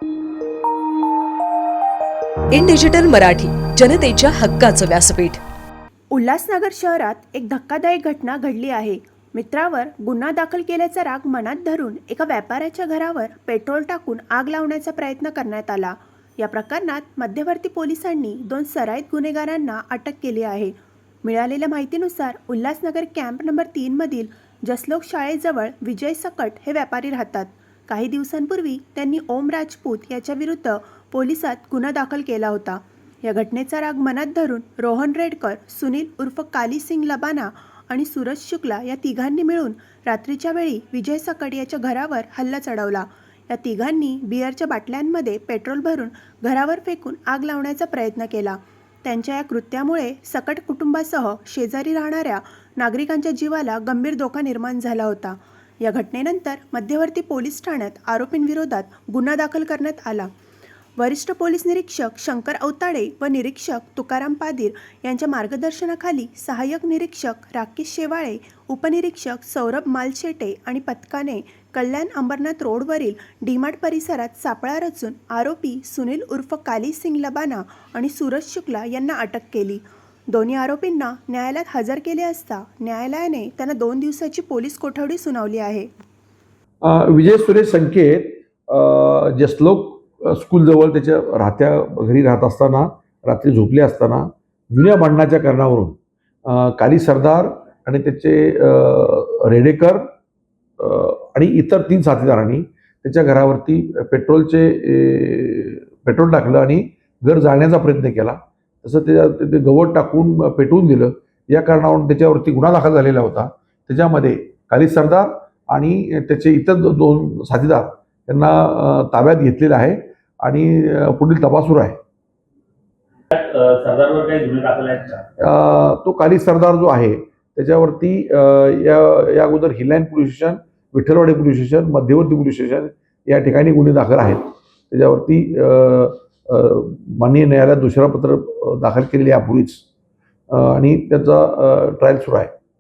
In digital Marathi, जनतेच्या हक्काचं व्यासपीठ। उल्हासनगर शहरात एक धक्कादायक घटना घडली आहे। मित्रावर गुन्हा दाखल केल्याचा राग मनात धरून एका व्यापाऱ्याच्या घरावर पेट्रोल टाकून आग लावण्याचा प्रयत्न करण्यात आला। या प्रकरणात मध्यवर्ती पोलिसांनी 2 सराईत गुन्हेगारांना अटक केली आहे। मिळालेल्या माहितीनुसार उल्हासनगर कॅम्प नंबर 3 मधील जसलोक शाळेजवळ विजय सकट हे व्यापारी राहतात। काही दिवसांपूर्वी त्यांनी ओम राजपूत याच्या विरुद्ध पोलिसात गुन्हा दाखल केला होता। या घटनेचा राग मनात धरून रोहन रेडकर, सुनील उर्फ काली सिंग लबाना आणि सूरज शुक्ला या तिघांनी मिळून रात्रीच्या वेळी विजय सकट याच्या घरावर हल्ला चढवला। या तिघांनी बिअरच्या बाटल्यांमध्ये पेट्रोल भरून घरावर फेकून आग लावण्याचा प्रयत्न केला। त्यांच्या या कृत्यामुळे सकट कुटुंबासह शेजारी राहणाऱ्या नागरिकांच्या जीवाला गंभीर धोका निर्माण झाला होता। या घटनेनंतर मध्यवर्ती पोलीस ठाण्यात आरोपींविरोधात गुन्हा दाखल करण्यात आला। वरिष्ठ पोलीस निरीक्षक शंकर अवताडे व निरीक्षक तुकाराम पादीर यांच्या मार्गदर्शनाखाली सहाय्यक निरीक्षक राकेश शेवाळे, उपनिरीक्षक सौरभ मालशेटे आणि पथकाने कल्याण अंबरनाथ रोडवरील डीमार्ट परिसरात सापळा रचून आरोपी सुनील उर्फ काली सिंग लबाना आणि सूरज शुक्ला यांना अटक केली। दोन्ही आरोपींना न्यायालयात हजर केले असता न्यायालयाने त्यांना 2 दिवसाची पोलीस कोठडी सुनावली आहे। विजय सुरेश संकेत जसलोक स्कूलजवळ त्याच्या घरी राहत असताना रात्री झोपले असताना जुन्या भांडणाच्या कारणावरून काली सरदार आणि त्याचे रेडेकर आणि इतर 3 साथीदारांनी त्याच्या घरावरती पेट्रोल टाकलं आणि घर जाळण्याचा प्रयत्न केला। तसं ते गवत टाकून पेटवून दिलं। या कारणावरून त्याच्यावरती गुन्हा दाखल झालेला होता। त्याच्यामध्ये काली सरदार आणि त्याचे इतर 2 साथीदार यांना ताब्यात घेतलेलं आहे आणि पुढील तपास सुरू आहे। सरदारवर काही गुन्हे दाखल आहेत का? तो काली सरदार जो आहे त्याच्यावरती या अगोदर hill line police station, Vitthalwadi police station, मध्यवर्ती पोलीस स्टेशन या ठिकाणी गुन्हे दाखल आहेत। त्याच्यावरती माननीय न्यायालयात दुसरा पत्र दाखल केलेले यापूर्वीच आणि त्याचा ट्रायल सुरू आहे।